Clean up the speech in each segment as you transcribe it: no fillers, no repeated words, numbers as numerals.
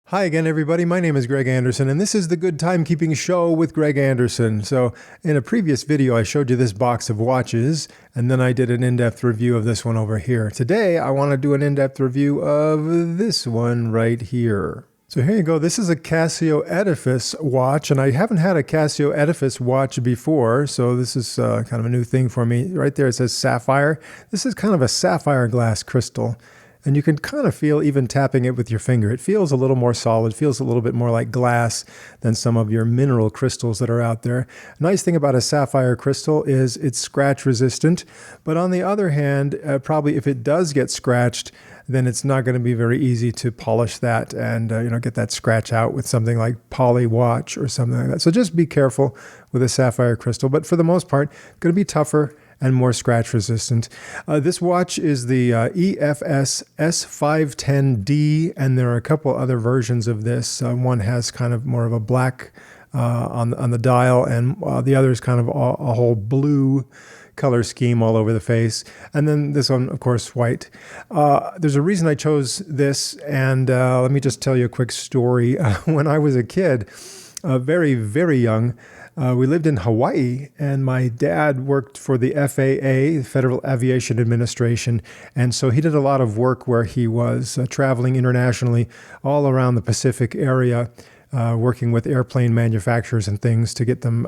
Hi again, everybody. My name is Greg Anderson, and this is the Good Timekeeping Show with Greg Anderson. So, in a previous video, I showed you this box of watches, and then I did an in-depth review of this one over here. Today, I want to do an in-depth review of this one right here. So here you go. This is a Casio Edifice watch, and I haven't had a Casio Edifice watch before, so this is kind of a new thing for me. Right there, it says sapphire. This is kind of a sapphire glass crystal. And you can kind of feel, even tapping it with your finger, it feels a little more solid, feels a little bit more like glass than some of your mineral crystals that are out there. Nice thing about a sapphire crystal is it's scratch resistant, but on the other hand, probably if it does get scratched, then it's not going to be very easy to polish that and get that scratch out with something like poly watch or something like that. So just be careful with a sapphire crystal, but for the most part, going to be tougher and more scratch resistant. This watch is the EFS-S510D, and there are a couple other versions of this. One has kind of more of a black on the dial, and the other is kind of a whole blue color scheme all over the face. And then this one, of course, white. There's a reason I chose this, and let me just tell you a quick story. When I was a kid, very, very young, we lived in Hawaii, and my dad worked for the FAA, the Federal Aviation Administration, and so he did a lot of work where he was traveling internationally all around the Pacific area, working with airplane manufacturers and things to get them,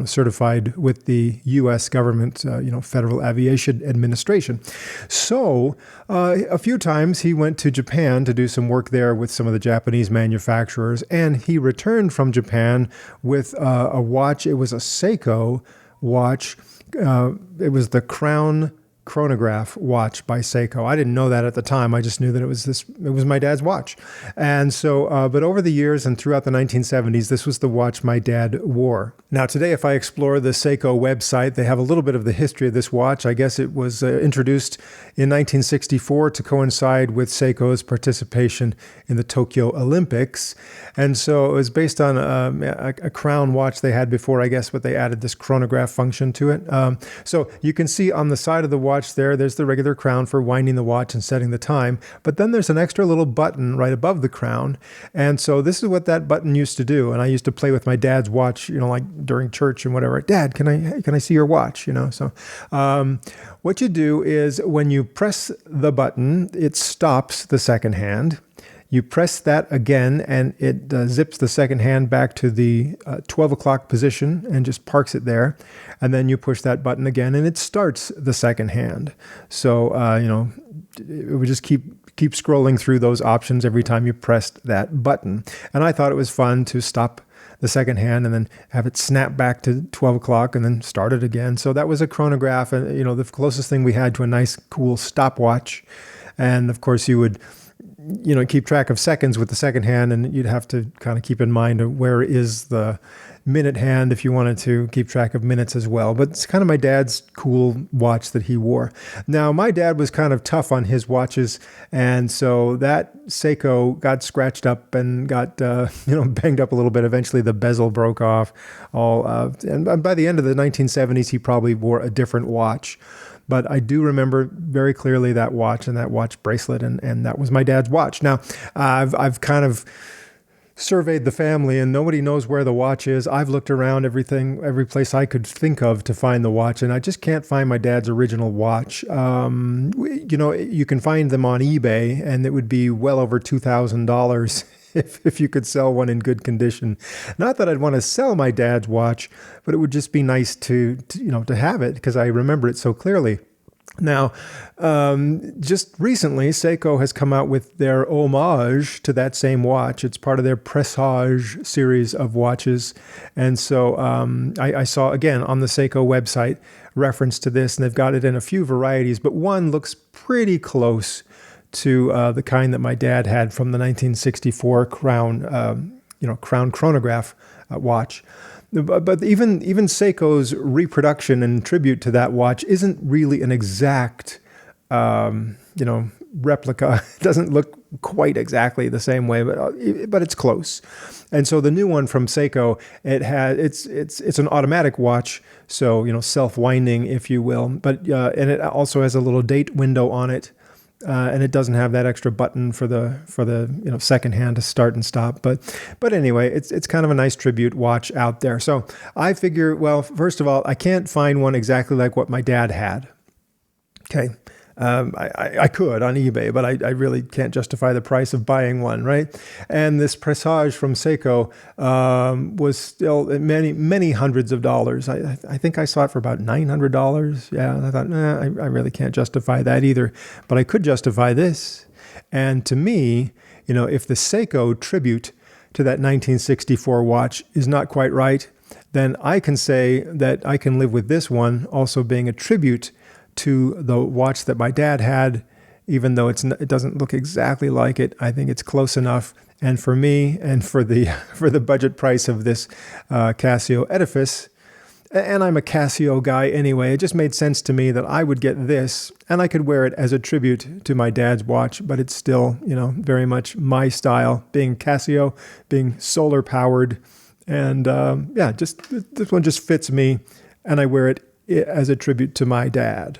certified with the U.S. government, Federal Aviation Administration. So a few times he went to Japan to do some work there with some of the Japanese manufacturers, and he returned from Japan with a watch. It was a Seiko watch. It was the Crown Chronograph watch by Seiko. I didn't know that at the time. I just knew that it was my dad's watch. And so, but over the years and throughout the 1970s, this was the watch my dad wore. Now today, if I explore the Seiko website, they have a little bit of the history of this watch. I guess it was introduced in 1964 to coincide with Seiko's participation in the Tokyo Olympics. And so it was based on a crown watch they had before, I guess, but they added this chronograph function to it. So you can see on the side of the watch there's the regular crown for winding the watch and setting the time, but then there's an extra little button right above the crown. And so this is what that button used to do. And I used to play with my dad's watch, like during church and whatever. Dad, can I see your watch? So what you do is when you press the button, it stops the second hand. You press that again, and it zips the second hand back to the 12 o'clock position and just parks it there. And then you push that button again, and it starts the second hand. So, it would just keep scrolling through those options every time you pressed that button. And I thought it was fun to stop the second hand and then have it snap back to 12 o'clock and then start it again. So that was a chronograph, and, the closest thing we had to a nice, cool stopwatch. And, of course, you would keep track of seconds with the second hand, and you'd have to kind of keep in mind where is the minute hand if you wanted to keep track of minutes as well. But it's kind of my dad's cool watch that he wore. Now, my dad was kind of tough on his watches, and so that Seiko got scratched up and got banged up a little bit. Eventually, the bezel broke off. And by the end of the 1970s, he probably wore a different watch. But I do remember very clearly that watch and that watch bracelet, and that was my dad's watch. Now, I've kind of surveyed the family, and nobody knows where the watch is. I've looked around every place I could think of to find the watch, and I just can't find my dad's original watch. You can find them on eBay, and it would be well over $2,000 if you could sell one in good condition. Not that I'd want to sell my dad's watch, but it would just be nice to have it because I remember it so clearly. Now, just recently, Seiko has come out with their homage to that same watch. It's part of their Presage series of watches. And so I saw, again, on the Seiko website, reference to this, and they've got it in a few varieties, but one looks pretty close to the kind that my dad had from the 1964 Crown Chronograph watch. But even Seiko's reproduction and tribute to that watch isn't really an exact, replica. It doesn't look quite exactly the same way, but it's close. And so the new one from Seiko, it's an automatic watch, so self-winding, if you will. But and it also has a little date window on it. and it doesn't have that extra button for the second hand to start and stop. But anyway, it's kind of a nice tribute watch out there. So I figure, well, first of all, I can't find one exactly like what my dad had. Okay. I could on eBay, but I really can't justify the price of buying one, right? And this Presage from Seiko was still many hundreds of dollars. I think I saw it for about $900. Yeah, and I thought, I really can't justify that either. But I could justify this. And to me, if the Seiko tribute to that 1964 watch is not quite right, then I can say that I can live with this one also being a tribute to the watch that my dad had, even though it doesn't look exactly like it. I think it's close enough. And for me, and for the budget price of this Casio Edifice, and I'm a Casio guy anyway, it just made sense to me that I would get this, and I could wear it as a tribute to my dad's watch. But it's still, very much my style, being Casio, being solar powered, and this one just fits me, and I wear it as a tribute to my dad.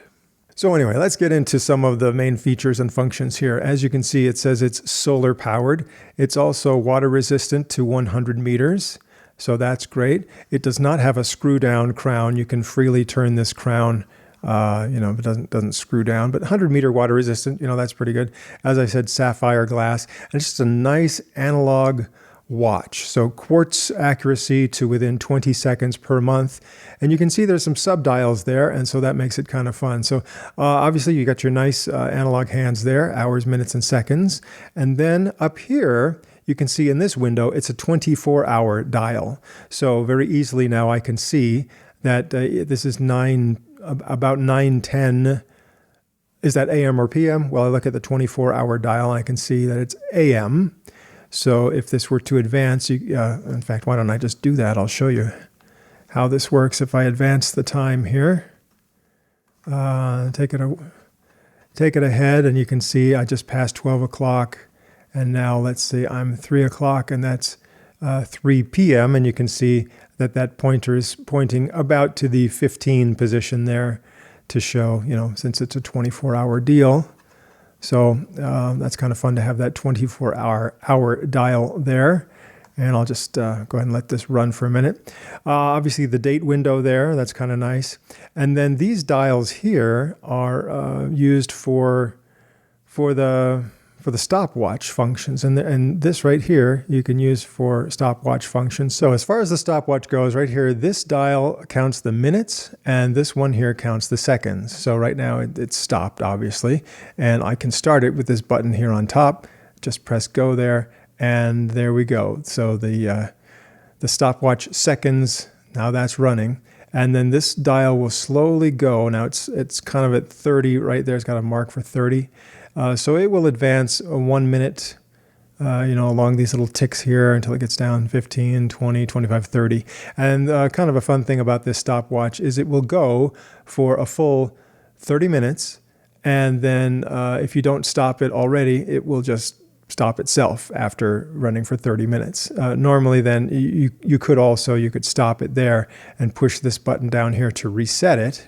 So anyway, let's get into some of the main features and functions here. As you can see, it says it's solar powered. It's also water resistant to 100 meters. So that's great. It does not have a screw down crown. You can freely turn this crown, if it doesn't screw down, but 100-meter water resistant, that's pretty good. As I said, sapphire glass, and it's just a nice analog watch. So quartz accuracy to within 20 seconds per month. And you can see there's some subdials there, and so that makes it kind of fun. So obviously you got your nice analog hands there, hours, minutes, and seconds. And then up here, you can see in this window, it's a 24-hour dial. So very easily now I can see that this is about 9:10. Is that AM or PM? Well, I look at the 24-hour dial, and I can see that it's AM. So if this were to advance, in fact, why don't I just do that? I'll show you how this works. If I advance the time here, take it ahead, and you can see I just passed 12 o'clock. And now let's see, I'm 3 o'clock, and that's 3 p.m. And you can see that pointer is pointing about to the 15 position there to show, since it's a 24-hour deal. So that's kind of fun to have that 24-hour dial there. And I'll just go ahead and let this run for a minute. Obviously, the date window there, that's kind of nice. And then these dials here are used for the stopwatch functions. And this right here, you can use for stopwatch functions. So as far as the stopwatch goes, right here, this dial counts the minutes, and this one here counts the seconds. So right now it's stopped, obviously. And I can start it with this button here on top. Just press go there, and there we go. So the stopwatch seconds, now that's running. And then this dial will slowly go. Now it's kind of at 30 right there. It's got a mark for 30. So it will advance 1 minute, along these little ticks here until it gets down 15, 20, 25, 30. And kind of a fun thing about this stopwatch is it will go for a full 30 minutes. And then if you don't stop it already, it will just stop itself after running for 30 minutes. Normally then you could stop it there and push this button down here to reset it.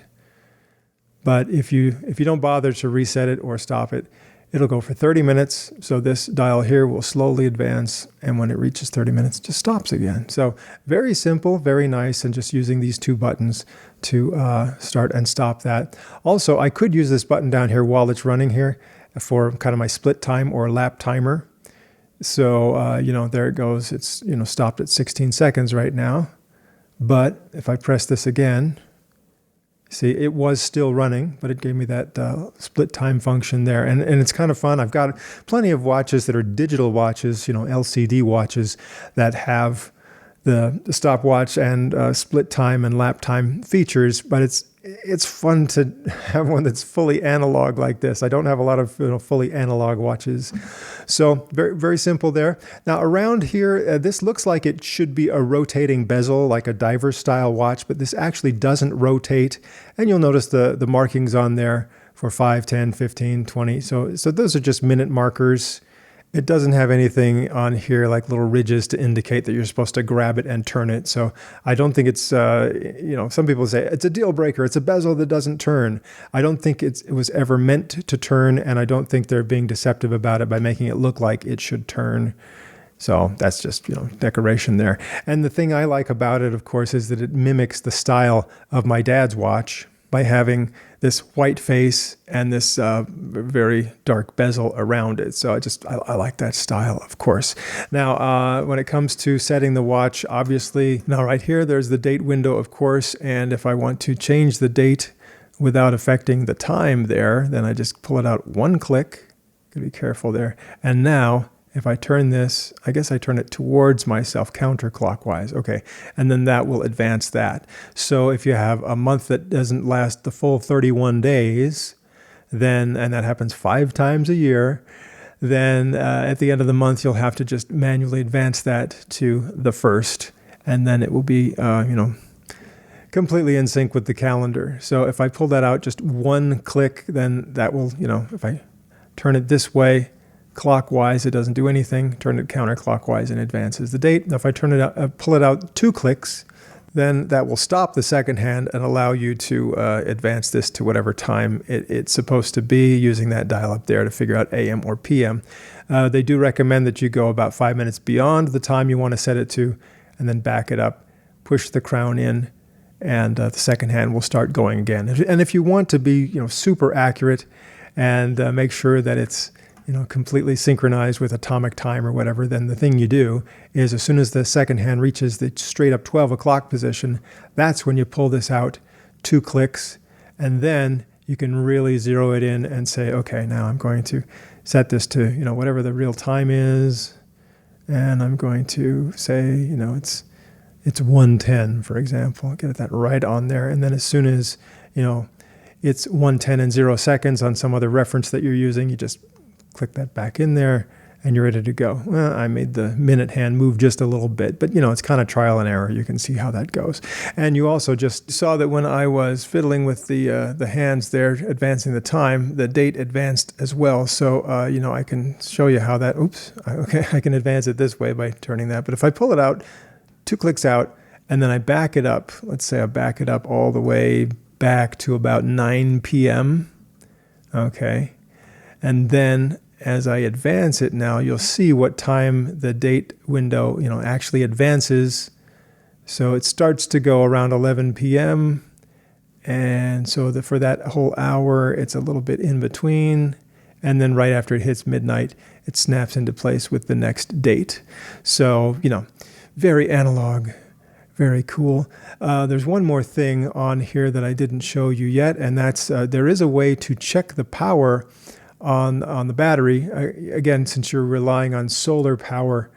But if you don't bother to reset it or stop it, it'll go for 30 minutes. So this dial here will slowly advance, and when it reaches 30 minutes, it just stops again. So very simple, very nice, and just using these two buttons to start and stop that. Also, I could use this button down here while it's running here for kind of my split time or lap timer. So, there it goes. It's, stopped at 16 seconds right now. But if I press this again, see, it was still running, but it gave me that split time function there. And it's kind of fun. I've got plenty of watches that are digital watches, LCD watches that have the stopwatch and split time and lap time features, but it's fun to have one that's fully analog like this. I don't have a lot of fully analog watches. So very, very simple there. Now around here, this looks like it should be a rotating bezel, like a diver style watch, but this actually doesn't rotate. And you'll notice the markings on there for 5, 10, 15, 20. So those are just minute markers. It doesn't have anything on here like little ridges to indicate that you're supposed to grab it and turn it. So I don't think it's, some people say it's a deal breaker. It's a bezel that doesn't turn. I don't think it was ever meant to turn, and I don't think they're being deceptive about it by making it look like it should turn. So that's just, decoration there. And the thing I like about it, of course, is that it mimics the style of my dad's watch by having this white face and this very dark bezel around it. So I like that style, of course. Now, when it comes to setting the watch, obviously, now right here, there's the date window, of course. And if I want to change the date without affecting the time there, then I just pull it out one click. Gotta be careful there. And now, if I turn this, I guess I turn it towards myself counterclockwise. Okay. And then that will advance that. So if you have a month that doesn't last the full 31 days, then, and that happens 5 times a year, then at the end of the month, you'll have to just manually advance that to the first. And then it will be, completely in sync with the calendar. So if I pull that out just one click, then that will, if I turn it this way, clockwise, it doesn't do anything. Turn it counterclockwise and advances the date. Now, if I turn it out, pull it out 2 clicks, then that will stop the second hand and allow you to advance this to whatever time it's supposed to be, using that dial up there to figure out AM or PM. They do recommend that you go about 5 minutes beyond the time you want to set it to, and then back it up, push the crown in, and the second hand will start going again. And if you want to be, super accurate and make sure that it's completely synchronized with atomic time or whatever, then the thing you do is as soon as the second hand reaches the straight up 12 o'clock position, that's when you pull this out 2 clicks, and then you can really zero it in and say, okay, now I'm going to set this to, whatever the real time is. And I'm going to say, it's 1:10, for example, get that right on there. And then as soon as, it's 1:10 and 0 seconds on some other reference that you're using, you just click that back in there, and you're ready to go. Well, I made the minute hand move just a little bit, but it's kind of trial and error. You can see how that goes. And you also just saw that when I was fiddling with the hands there, advancing the time, the date advanced as well. So, I can show you how that, I can advance it this way by turning that. But if I pull it out, 2 clicks out, and then I back it up, let's say I back it up all the way back to about 9 p.m. Okay. And then as I advance it now, you'll see what time the date window, actually advances. So it starts to go around 11 p.m. And so for that whole hour, it's a little bit in between. And then right after it hits midnight, it snaps into place with the next date. So, very analog, very cool. There's one more thing on here that I didn't show you yet, and that's there is a way to check the power on the battery. Again, since you're relying on solar power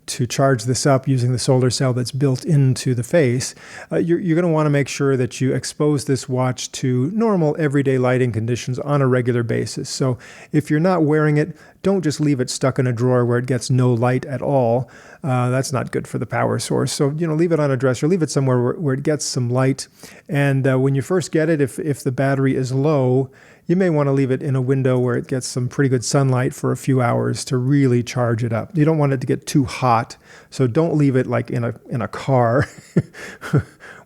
to charge this up using the solar cell that's built into the face, you're going to want to make sure that you expose this watch to normal everyday lighting conditions on a regular basis. So if you're not wearing it, don't just leave it stuck in a drawer where it gets no light at all. That's not good for the power source. So, leave it on a dresser, leave it somewhere where it gets some light. And when you first get it, if the battery is low, you may want to leave it in a window where it gets some pretty good sunlight for a few hours to really charge it up. You don't want it to get too hot, so don't leave it like in a car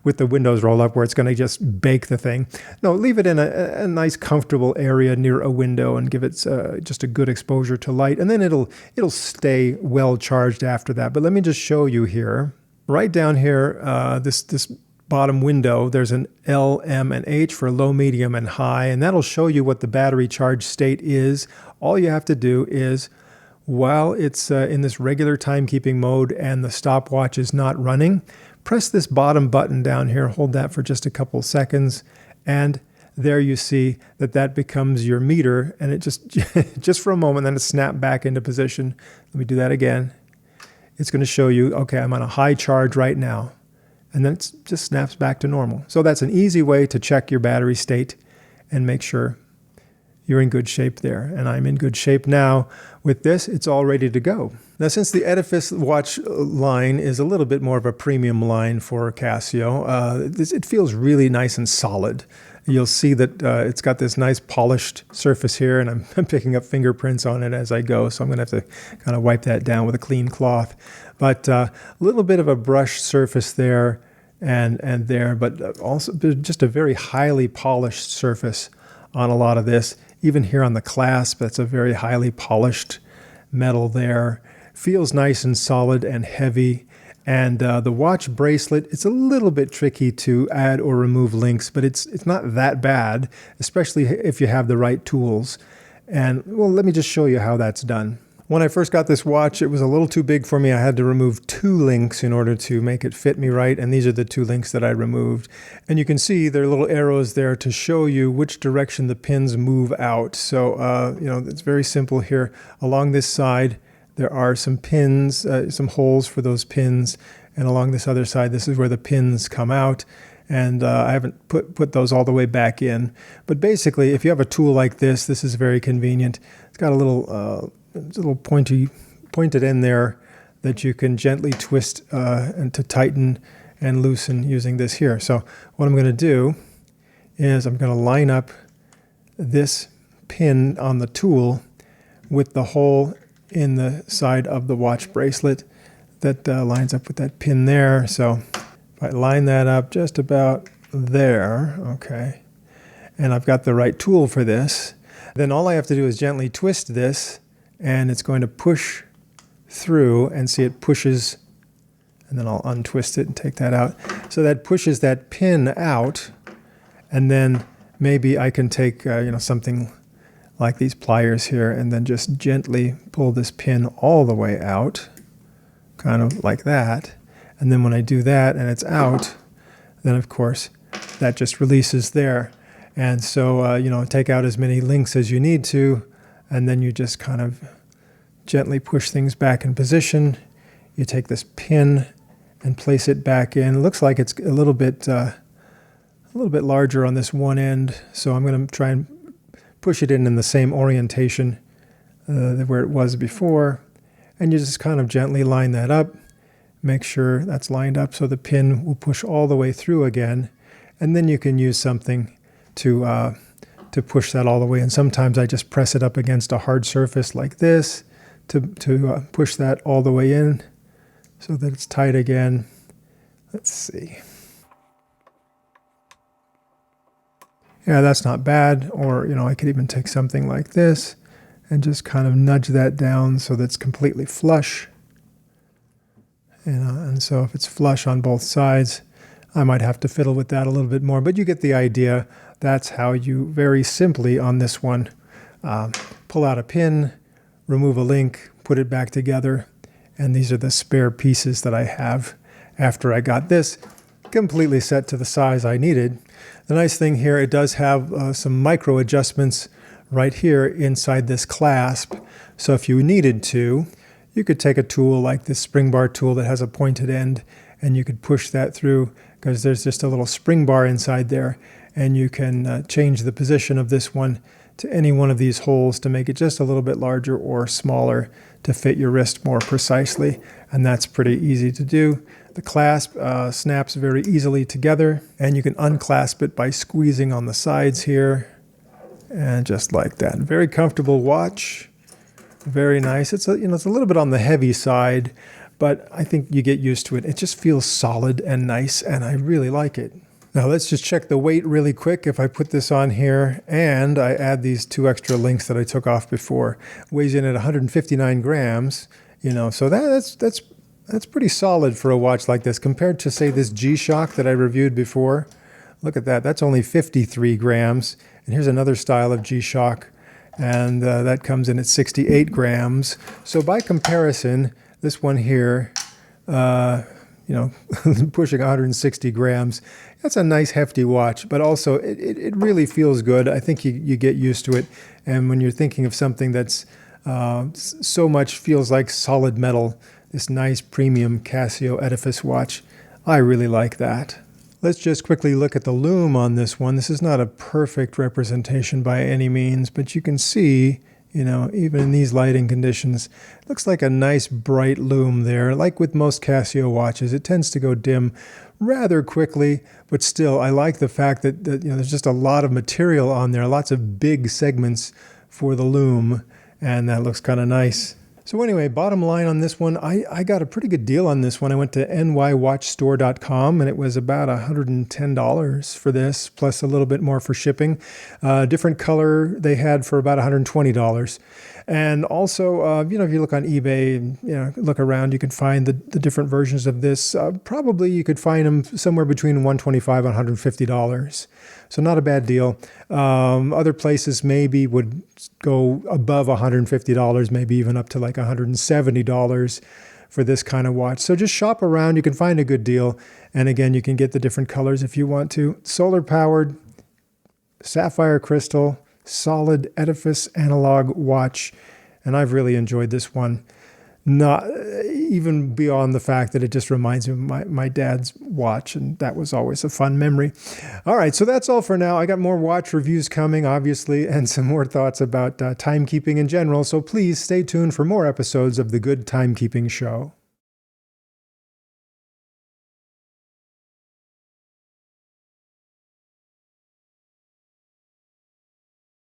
with the windows rolled up where it's going to just bake the thing. No, leave it in a nice, comfortable area near a window and give it just a good exposure to light, and then it'll stay well charged after that. But let me just show you here. Right down here, this bottom window, there's an L, M, and H for low, medium, and high, and that'll show you what the battery charge state is. All you have to do is, while it's in this regular timekeeping mode and the stopwatch is not running, press this bottom button down here, hold that for just a couple seconds, and there you see that becomes your meter, and it just for a moment, then it snapped back into position. Let me do that again. It's going to show you, okay, I'm on a high charge right now. And then it just snaps back to normal. So that's an easy way to check your battery state and make sure you're in good shape there. And I'm in good shape now. With this, it's all ready to go. Now, since the Edifice watch line is a little bit more of a premium line for Casio, it feels really nice and solid. You'll see that it's got this nice polished surface here, and I'm picking up fingerprints on it as I go, so I'm going to have to kind of wipe that down with a clean cloth. But a little bit of a brushed surface there and there, but also just a very highly polished surface on a lot of this. Even here on the clasp, that's a very highly polished metal there. Feels nice and solid and heavy. And the watch bracelet, it's a little bit tricky to add or remove links, but it's not that bad, especially if you have the right tools. And well, let me just show you how that's done. When I first got this watch, it was a little too big for me. I had to remove 2 links in order to make it fit me right, and these are the 2 links that I removed. And you can see there are little arrows there to show you which direction the pins move out. So, it's very simple here. Along this side, there are some pins, some holes for those pins, and along this other side, this is where the pins come out. And I haven't put those all the way back in. But basically, if you have a tool like this, this is very convenient. It's got a little pointed end there that you can gently twist and to tighten and loosen using this here. So what I'm going to do is I'm going to line up this pin on the tool with the hole in the side of the watch bracelet that lines up with that pin there. So if I line that up just about there, okay, and I've got the right tool for this, then all I have to do is gently twist this, and it's going to push through, and see it pushes, and then I'll untwist it and take that out. So that pushes that pin out, and then maybe I can take something like these pliers here and then just gently pull this pin all the way out, kind of like that. And then when I do that and it's out, then of course that just releases there. And so, take out as many links as you need to, and then you just kind of gently push things back in position. You take this pin and place it back in. It looks like it's a little bit larger on this one end, so I'm going to try and push it in the same orientation where it was before. And you just kind of gently line that up. Make sure that's lined up so the pin will push all the way through again. And then you can use something to push that all the way. And sometimes I just press it up against a hard surface like this to push that all the way in so that it's tight again. Let's see. Yeah, that's not bad. Or, I could even take something like this and just kind of nudge that down so that's completely flush. And so if it's flush on both sides, I might have to fiddle with that a little bit more, but you get the idea. That's how you very simply on this one pull out a pin, remove a link, put it back together, and these are the spare pieces that I have after I got this completely set to the size I needed. The nice thing here, it does have some micro adjustments right here inside this clasp, so if you needed to, you could take a tool like this spring bar tool that has a pointed end, and you could push that through because there's just a little spring bar inside there, and you can change the position of this one to any one of these holes to make it just a little bit larger or smaller to fit your wrist more precisely, and that's pretty easy to do. The clasp snaps very easily together, and you can unclasp it by squeezing on the sides here, and just like that. Very comfortable watch, very nice. It's it's a little bit on the heavy side, but I think you get used to it. It just feels solid and nice, and I really like it. Now let's just check the weight really quick. If I put this on here and I add these 2 extra links that I took off before, weighs in at 159 grams, so that's pretty solid for a watch like this compared to, say, this G-Shock that I reviewed before. Look at that. That's only 53 grams. And here's another style of G-Shock, and that comes in at 68 grams. So by comparison, this one here, pushing 160 grams, that's a nice hefty watch, but also it really feels good. I think you get used to it. And when you're thinking of something that's so much feels like solid metal, this nice premium Casio Edifice watch, I really like that. Let's just quickly look at the lume on this one. This is not a perfect representation by any means, but you can see, you know, even in these lighting conditions, it looks like a nice bright lume there. Like with most Casio watches, it tends to go dim rather quickly, but still, I like the fact that you know, there's just a lot of material on there, lots of big segments for the lume, and that looks kind of nice. So anyway, bottom line on this one, I got a pretty good deal on this one. I went to nywatchstore.com and it was about $110 for this, plus a little bit more for shipping. Different color they had for about $120. And also, you know, if you look on eBay, you know, look around, you can find the different versions of this. Probably you could find them somewhere between $125 and $150. So not a bad deal. Other places maybe would go above $150, maybe even up to like $170 for this kind of watch. So just shop around. You can find a good deal. And again, you can get the different colors if you want to. Solar powered, sapphire crystal, solid Edifice analog watch. And I've really enjoyed this one. Not even beyond the fact that it just reminds me of my dad's watch, and that was always a fun memory. All right, so that's all for now. I got more watch reviews coming, obviously, and some more thoughts about timekeeping in general, so please stay tuned for more episodes of The Good Timekeeping Show.